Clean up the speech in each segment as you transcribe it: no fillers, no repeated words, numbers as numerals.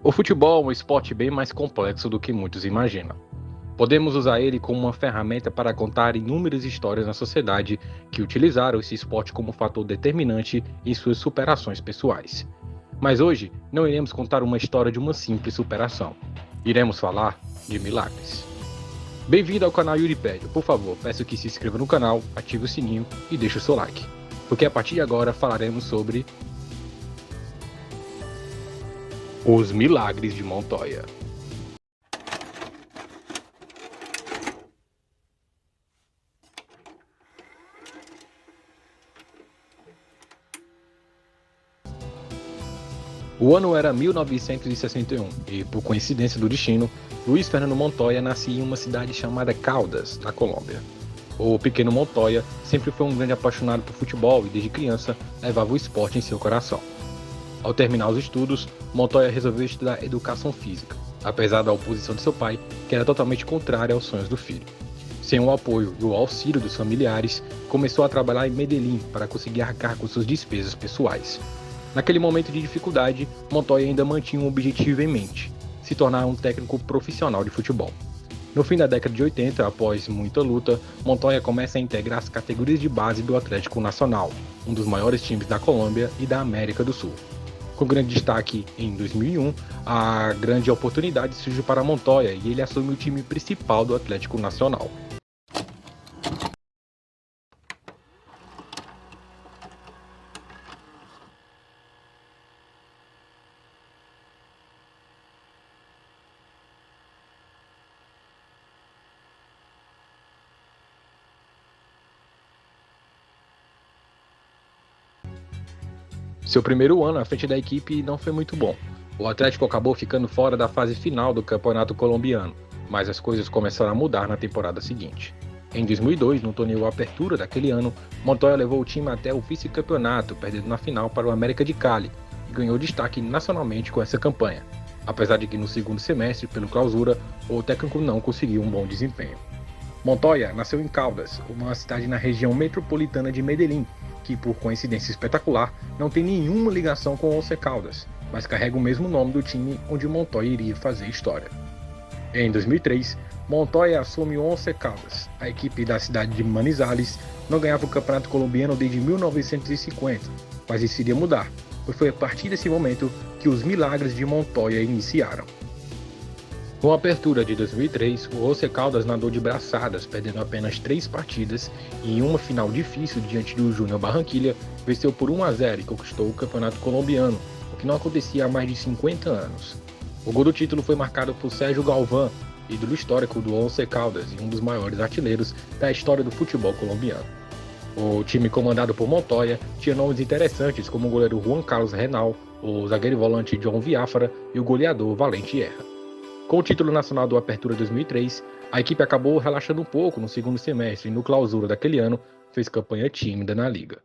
O futebol é um esporte bem mais complexo do que muitos imaginam. Podemos usar ele como uma ferramenta para contar inúmeras histórias na sociedade que utilizaram esse esporte como fator determinante em suas superações pessoais. Mas hoje não iremos contar uma história de uma simples superação. Iremos falar de milagres. Bem-vindo ao canal Yuripédia. Por favor, peço que se inscreva no canal, ative o sininho e deixe o seu like. Porque a partir de agora falaremos sobre os milagres de Montoya. O ano era 1961 e, por coincidência do destino, Luiz Fernando Montoya nascia em uma cidade chamada Caldas, na Colômbia. O pequeno Montoya sempre foi um grande apaixonado por futebol e, desde criança, levava o esporte em seu coração. Ao terminar os estudos, Montoya resolveu estudar educação física, apesar da oposição de seu pai, que era totalmente contrária aos sonhos do filho. Sem o apoio e o auxílio dos familiares, começou a trabalhar em Medellín para conseguir arcar com suas despesas pessoais. Naquele momento de dificuldade, Montoya ainda mantinha um objetivo em mente: se tornar um técnico profissional de futebol. No fim da década de 80, após muita luta, Montoya começa a integrar as categorias de base do Atlético Nacional, um dos maiores times da Colômbia e da América do Sul. Com grande destaque em 2001, a grande oportunidade surge para Montoya e ele assume o time principal do Atlético Nacional. Seu primeiro ano à frente da equipe não foi muito bom. O Atlético acabou ficando fora da fase final do Campeonato Colombiano, mas as coisas começaram a mudar na temporada seguinte. Em 2002, no torneio Apertura daquele ano, Montoya levou o time até o vice-campeonato, perdendo na final para o América de Cali, e ganhou destaque nacionalmente com essa campanha, apesar de que no segundo semestre, pelo Clausura, o técnico não conseguiu um bom desempenho. Montoya nasceu em Caldas, uma cidade na região metropolitana de Medellín, que por coincidência espetacular não tem nenhuma ligação com o Once Caldas, mas carrega o mesmo nome do time onde Montoya iria fazer história. Em 2003, Montoya assume o Once Caldas. A equipe da cidade de Manizales não ganhava o campeonato colombiano desde 1950, mas isso iria mudar, pois foi a partir desse momento que os milagres de Montoya iniciaram. Com a apertura de 2003, o Once Caldas nadou de braçadas, perdendo apenas 3 partidas e em uma final difícil diante do Júnior Barranquilla, venceu por 1-0 e conquistou o campeonato colombiano, o que não acontecia há mais de 50 anos. O gol do título foi marcado por Sérgio Galván, ídolo histórico do Once Caldas e um dos maiores artilheiros da história do futebol colombiano. O time comandado por Montoya tinha nomes interessantes como o goleiro Juan Carlos Renal, o zagueiro volante John Viáfara e o goleador Valente Erra. Com o título nacional do Apertura 2003, a equipe acabou relaxando um pouco no segundo semestre e no Clausura daquele ano fez campanha tímida na liga.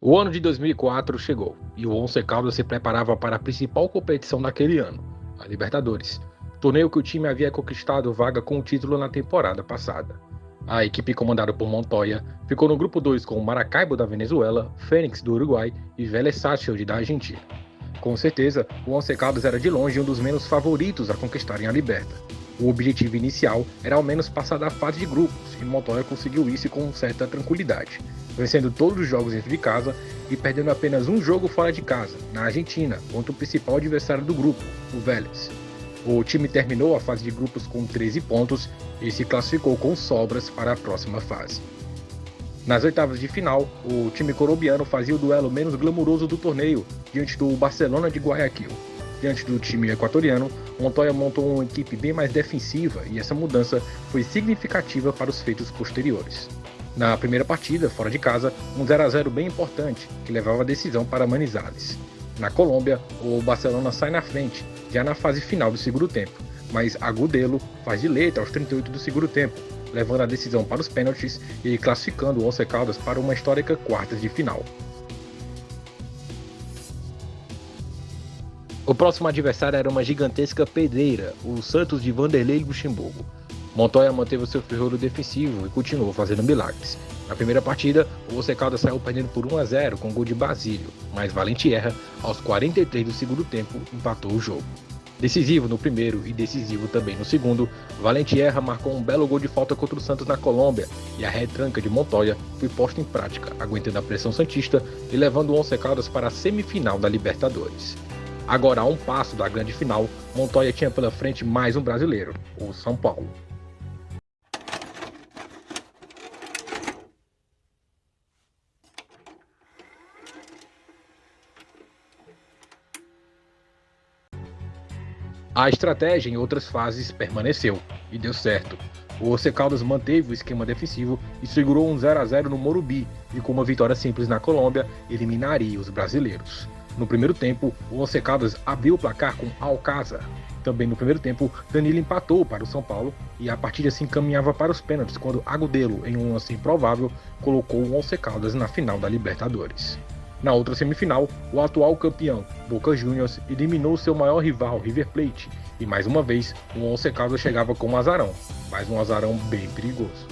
O ano de 2004 chegou e o Once Caldas se preparava para a principal competição daquele ano, a Libertadores, torneio que o time havia conquistado vaga com o título na temporada passada. A equipe comandada por Montoya ficou no grupo 2 com o Maracaibo da Venezuela, Fênix do Uruguai e Vélez Sarsfield da Argentina. Com certeza, o Once Caldas era de longe um dos menos favoritos a conquistarem a Liberta. O objetivo inicial era ao menos passar da fase de grupos, e Montoya conseguiu isso com certa tranquilidade, vencendo todos os jogos dentro de casa e perdendo apenas um jogo fora de casa, na Argentina, contra o principal adversário do grupo, o Vélez. O time terminou a fase de grupos com 13 pontos e se classificou com sobras para a próxima fase. Nas oitavas de final, o time colombiano fazia o duelo menos glamuroso do torneio, diante do Barcelona de Guayaquil. Diante do time equatoriano, Montoya montou uma equipe bem mais defensiva e essa mudança foi significativa para os feitos posteriores. Na primeira partida, fora de casa, um 0-0 bem importante, que levava a decisão para Manizales. Na Colômbia, o Barcelona sai na frente, já na fase final do segundo tempo, mas Agudelo faz de letra aos 38 do segundo tempo, levando a decisão para os pênaltis e classificando o Once Caldas para uma histórica quartas de final. O próximo adversário era uma gigantesca pedreira, o Santos de Vanderlei Luxemburgo. Montoya manteve seu ferrolho defensivo e continuou fazendo milagres. Na primeira partida, o Once Caldas saiu perdendo por 1-0 com gol de Basílio, mas Valentierra, aos 43 do segundo tempo, empatou o jogo. Decisivo no primeiro e decisivo também no segundo, Valentierra marcou um belo gol de falta contra o Santos na Colômbia e a retranca de Montoya foi posta em prática, aguentando a pressão santista e levando o Once Caldas para a semifinal da Libertadores. Agora, a um passo da grande final, Montoya tinha pela frente mais um brasileiro, o São Paulo. A estratégia em outras fases permaneceu e deu certo. O Once Caldas manteve o esquema defensivo e segurou um 0-0 no Morumbi e com uma vitória simples na Colômbia eliminaria os brasileiros. No primeiro tempo, o Once Caldas abriu o placar com Alcázar. Também no primeiro tempo, Danilo empatou para o São Paulo e a partida se encaminhava para os pênaltis quando Agudelo, em um lance improvável, colocou o Once Caldas na final da Libertadores. Na outra semifinal, o atual campeão, Boca Juniors, eliminou seu maior rival, River Plate, e mais uma vez o Once Caldas chegava com um azarão, mas um azarão bem perigoso.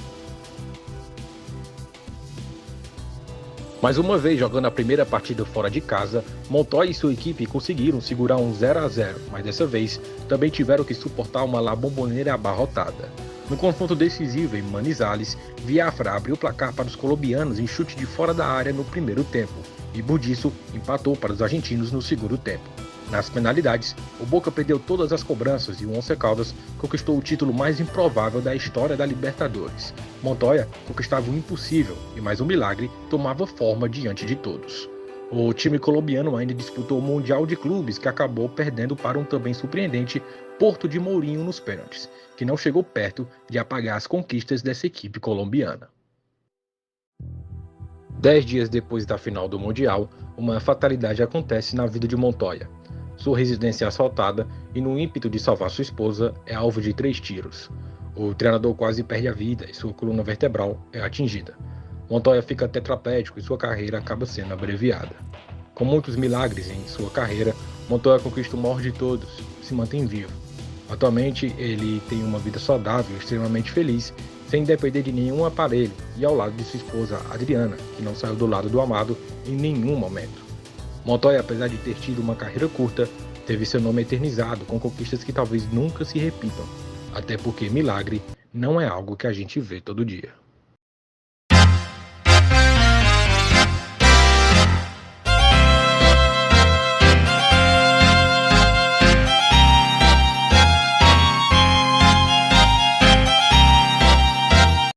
Mais uma vez jogando a primeira partida fora de casa, Montoya e sua equipe conseguiram segurar um 0-0, mas dessa vez também tiveram que suportar uma La Bombonera abarrotada. No confronto decisivo em Manizales, Biafra abriu o placar para os colombianos em chute de fora da área no primeiro tempo, e Burdisso empatou para os argentinos no segundo tempo. Nas penalidades, o Boca perdeu todas as cobranças e o Once Caldas conquistou o título mais improvável da história da Libertadores. Montoya conquistava o impossível e mais um milagre tomava forma diante de todos. O time colombiano ainda disputou o Mundial de Clubes, que acabou perdendo para um também surpreendente Porto de Mourinho nos pênaltis, que não chegou perto de apagar as conquistas dessa equipe colombiana. 10 dias depois da final do Mundial, uma fatalidade acontece na vida de Montoya. Sua residência é assaltada e, no ímpeto de salvar sua esposa, é alvo de 3 tiros. O treinador quase perde a vida e sua coluna vertebral é atingida. Montoya fica tetraplégico e sua carreira acaba sendo abreviada. Com muitos milagres em sua carreira, Montoya conquista o maior de todos, se mantém vivo. Atualmente, ele tem uma vida saudável e extremamente feliz, sem depender de nenhum aparelho e ao lado de sua esposa Adriana, que não saiu do lado do amado em nenhum momento. Montoya, apesar de ter tido uma carreira curta, teve seu nome eternizado com conquistas que talvez nunca se repitam, até porque milagre não é algo que a gente vê todo dia.